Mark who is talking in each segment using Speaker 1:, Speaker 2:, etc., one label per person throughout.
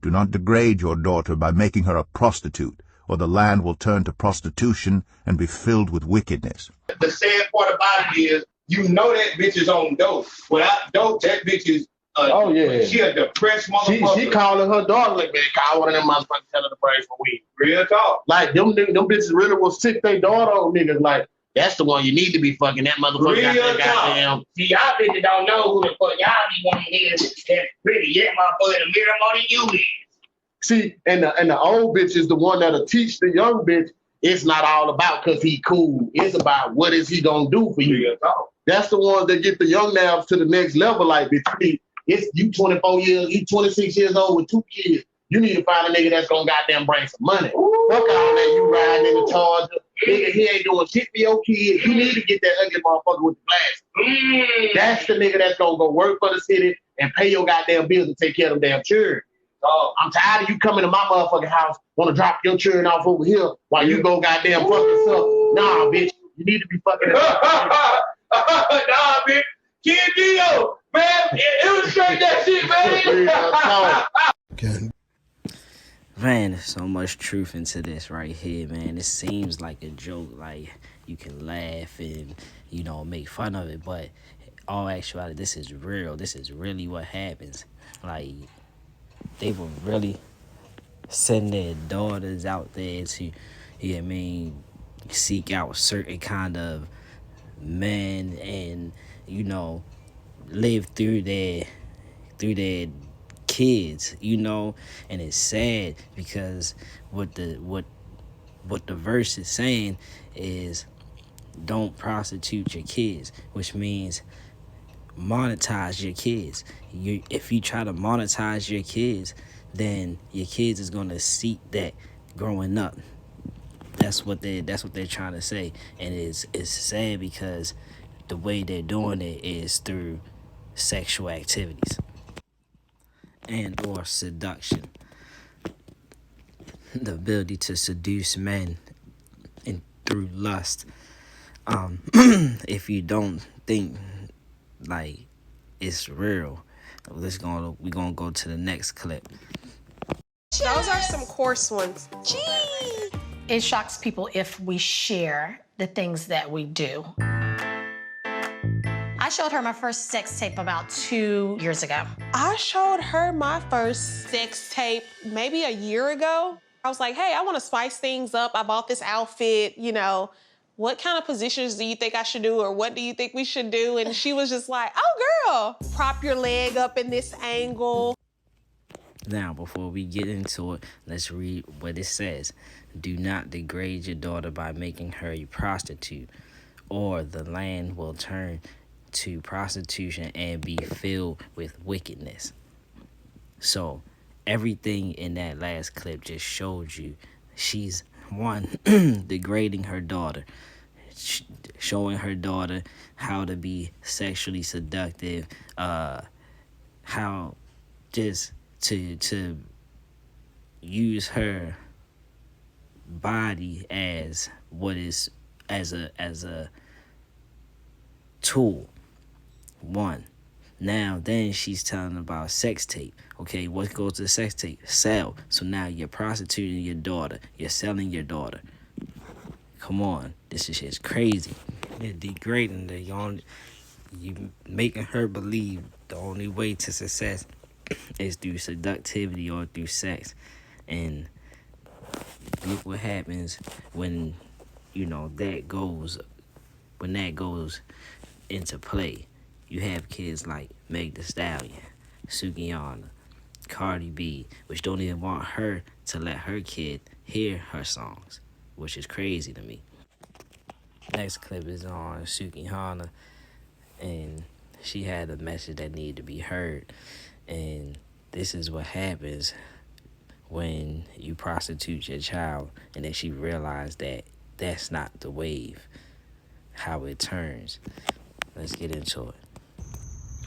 Speaker 1: Do not degrade your daughter by making her a prostitute, or the land will turn to prostitution and be filled with wickedness.
Speaker 2: The sad part about it is, you know that bitch is on dope. Without dope, that bitch is she a depressed motherfucker.
Speaker 3: She calling her daughter like, man, call one of them motherfuckers, tell her to bring some weed.
Speaker 2: Real talk.
Speaker 3: Like, them bitches really will sick their daughter on niggas. Like, that's the one you need to be fucking. That motherfucker
Speaker 2: Real
Speaker 3: got that goddamn.
Speaker 4: See, y'all bitches don't know who the fuck y'all be wanting to hear that's pretty. Yeah, motherfucker, in the mirror more than you is.
Speaker 3: See, and the old bitch is the one that'll teach the young bitch it's not all about because he cool. It's about what is he gonna do for you.
Speaker 2: Real talk.
Speaker 3: That's the ones that get the young nabs to the next level. Like, bitch, it's you 24 years, you 26 years old with 2 kids. You need to find a nigga that's gonna goddamn bring some money.
Speaker 2: Ooh.
Speaker 3: Fuck all that you riding in the Charger. Nigga, he ain't doing shit for your kids. You need to get that ugly motherfucker with the glasses. That's the nigga that's gonna go work for the city and pay your goddamn bills and take care of them damn children. I'm tired of you coming to my motherfucking house, wanna drop your children off over here while you go goddamn fuck yourself. Nah, bitch, you need to be fucking.
Speaker 2: Nah, bitch. Kid Dio, man, illustrate that shit, man.
Speaker 5: Man, there's so much truth into this right here, man. It seems like a joke, like you can laugh and, you know, make fun of it, but all actuality, this is real. This is really what happens. Like, they will really send their daughters out there to, you know what I mean, seek out certain kind of men and, you know, live through their kids, you know. And it's sad because what the verse is saying is don't prostitute your kids, which means monetize your kids. If you try to monetize your kids, then your kids is gonna seek that growing up. That's what they're trying to say. And it's sad because the way they're doing it is through sexual activities and or seduction. The ability to seduce men and through lust. If you don't think like it's real, we're gonna go to the next clip.
Speaker 6: Those are some coarse ones.
Speaker 7: Gee! It shocks people if we share the things that we do. I showed her my first sex tape about 2 years ago.
Speaker 6: I showed her my first sex tape maybe a year ago. I was like, hey, I want to spice things up. I bought this outfit, you know. What kind of positions do you think I should do, or what do you think we should do? And she was just like, oh, girl, prop your leg up in this angle.
Speaker 5: Now, before we get into it, let's read what it says. Do not degrade your daughter by making her a prostitute, or the land will turn to prostitution and be filled with wickedness. So, everything in that last clip just showed you she's, one, degrading her daughter, showing her daughter how to be sexually seductive, how just to use her body as a tool. One. Now then she's telling about sex tape. Okay, what goes to the sex tape? Sell. So now you're prostituting your daughter. You're selling your daughter. Come on, this is just crazy. You're degrading you making her believe the only way to success is through seductivity or through sex. And look what happens when, you know, that goes into play. You have kids like Meg Thee Stallion, Sukihana, Cardi B, which don't even want her to let her kid hear her songs, which is crazy to me. Next clip is on Sukihana, and she had a message that needed to be heard. And this is what happens when you prostitute your child, and then she realized that that's not the wave, how it turns. Let's get into it.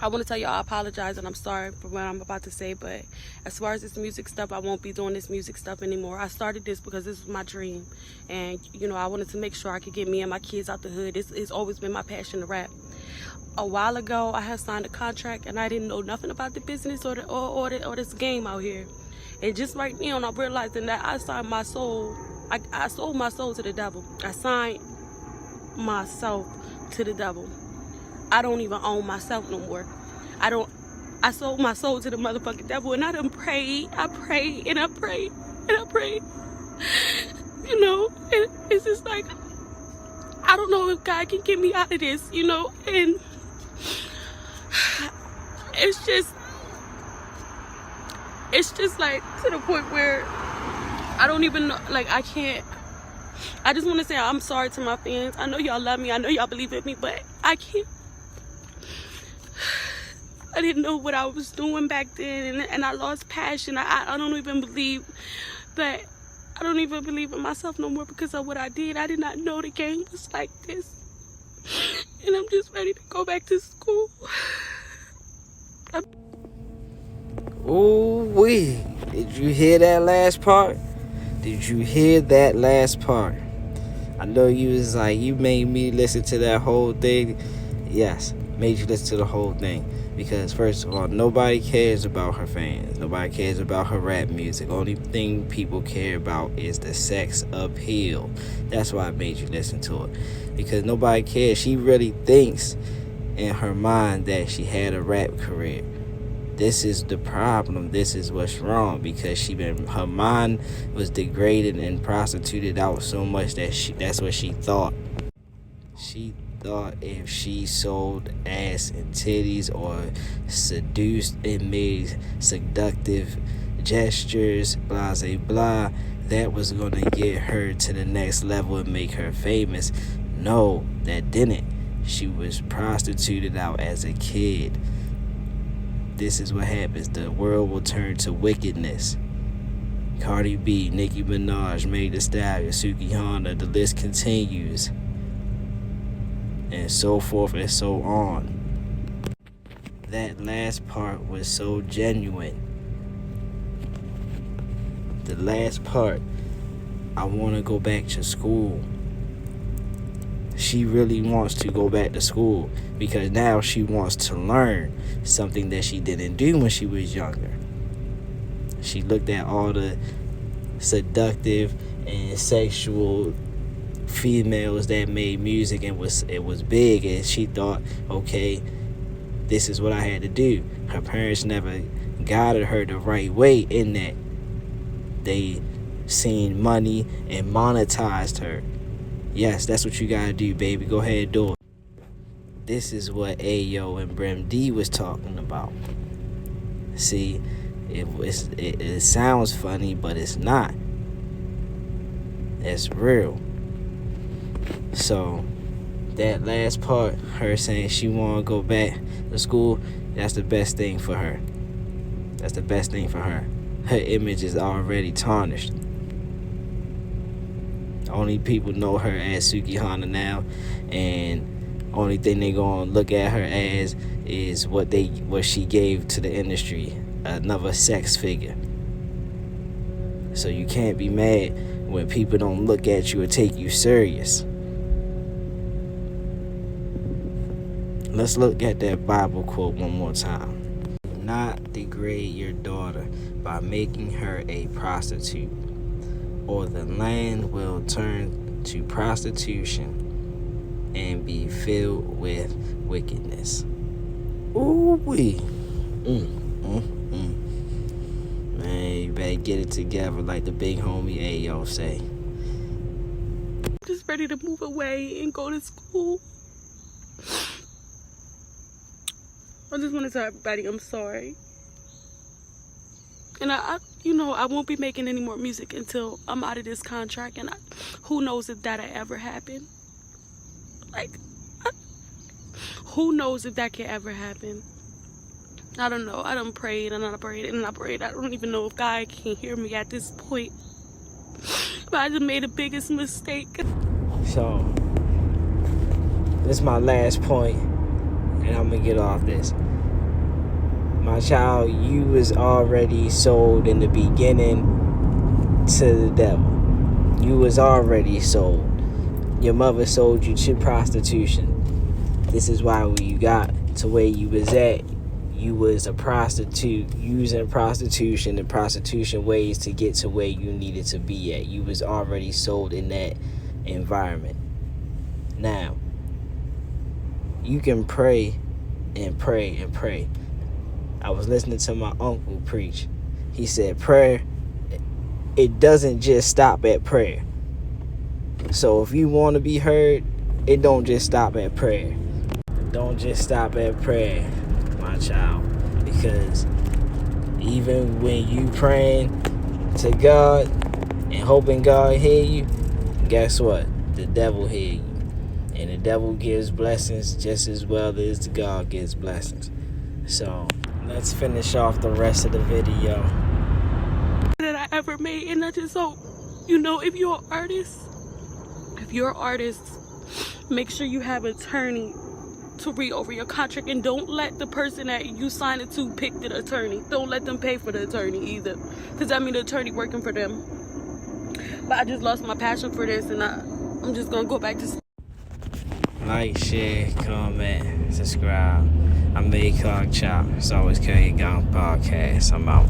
Speaker 8: I want to tell y'all I apologize and I'm sorry for what I'm about to say, but as far as this music stuff, I won't be doing this music stuff anymore. I started this because this was my dream, and you know, I wanted to make sure I could get me and my kids out the hood. It's always been my passion to rap. A while ago, I had signed a contract and I didn't know nothing about the business or this game out here. And just right now, I'm realizing that I signed my soul. I sold my soul to the devil. I signed myself to the devil. I don't even own myself no more. I sold my soul to the motherfucking devil, and I done prayed. I prayed and I prayed and I prayed. You know, and it's just like, I don't know if God can get me out of this, you know, and it's just like to the point where I don't even know, like I just want to say I'm sorry to my fans. I know y'all love me. I know y'all believe in me, but I can't. I didn't know what I was doing back then, and I lost passion. I don't even believe that. I don't even believe in myself no more because of what I did. I did not know the game was like this. And I'm just ready to go back to school.
Speaker 5: Ooh-wee. Did you hear that last part? Did you hear that last part? I know you was like, you made me listen to that whole thing. Yes, made you listen to the whole thing. Because first of all, nobody cares about her fans. Nobody cares about her rap music. Only thing people care about is the sex appeal. That's why I made you listen to it. Because nobody cares. She really thinks in her mind that she had a rap career. This is the problem. This is what's wrong, because her mind was degraded and prostituted out so much that that's what she thought. She thought if she sold ass and titties or seduced and made seductive gestures, blah, blah, blah, that was going to get her to the next level and make her famous. No, that didn't. She was prostituted out as a kid. This is what happens. The world will turn to wickedness. Cardi B, Nicki Minaj, Meg Thee Stallion, Sukihana, the list continues. And so forth and so on. That last part was so genuine. The last part, I want to go back to school. She really wants to go back to school because now she wants to learn something that she didn't do when she was younger. She looked at all the seductive and sexual females that made music and it was big, and she thought, okay, this is what I had to do. Her parents never guided her the right way in that. They seen money and monetized her. Yes, that's what you gotta do, baby. Go ahead and do it. This is what Ayo and Brim D was talking about. See, it sounds funny, but it's not. It's real. So that last part, her saying she want to go back to school, that's the best thing for her. That's the best thing for her. Her image is already tarnished. Only people know her as Sukihana now, and only thing they gonna look at her as is what she gave to the industry, another sex figure. So you can't be mad when people don't look at you or take you serious. Let's look at that Bible quote one more time. Do not degrade your daughter by making her a prostitute, or the land will turn to prostitution and be filled with wickedness. Ooh-wee. Man, you better get it together like the big homie Ayo say.
Speaker 8: Just ready to move away and go to school. I just want to tell everybody I'm sorry. And I won't be making any more music until I'm out of this contract. And who knows if that'll ever happen. Like, who knows if that can ever happen. I don't know. I done prayed and I prayed and I prayed. I don't even know if God can hear me at this point. But I just made the biggest mistake.
Speaker 5: So, this is my last point, and I'm going to get off this. My child, you was already sold in the beginning to the devil. You was already sold. Your mother sold you to prostitution. This is why when you got to where you was at, you was a prostitute using prostitution and prostitution ways to get to where you needed to be at. You was already sold in that environment. Now, you can pray and pray and pray. I was listening to my uncle preach. He said prayer, it doesn't just stop at prayer. So if you want to be heard, it don't just stop at prayer. Don't just stop at prayer, my child. Because even when you praying to God and hoping God hear you, guess what? The devil hear you. And the devil gives blessings just as well as God gives blessings. So let's finish off the rest of the video.
Speaker 8: That I ever made, and I just hope, you know, if you're an artist, make sure you have an attorney to read over your contract, and don't let the person that you signed it to pick the attorney. Don't let them pay for the attorney either, because that means the attorney working for them. But I just lost my passion for this, and I'm just gonna go back to
Speaker 5: like, share, comment, subscribe. I'm Cog Chop. It's always Curry Gong Podcast. I'm out.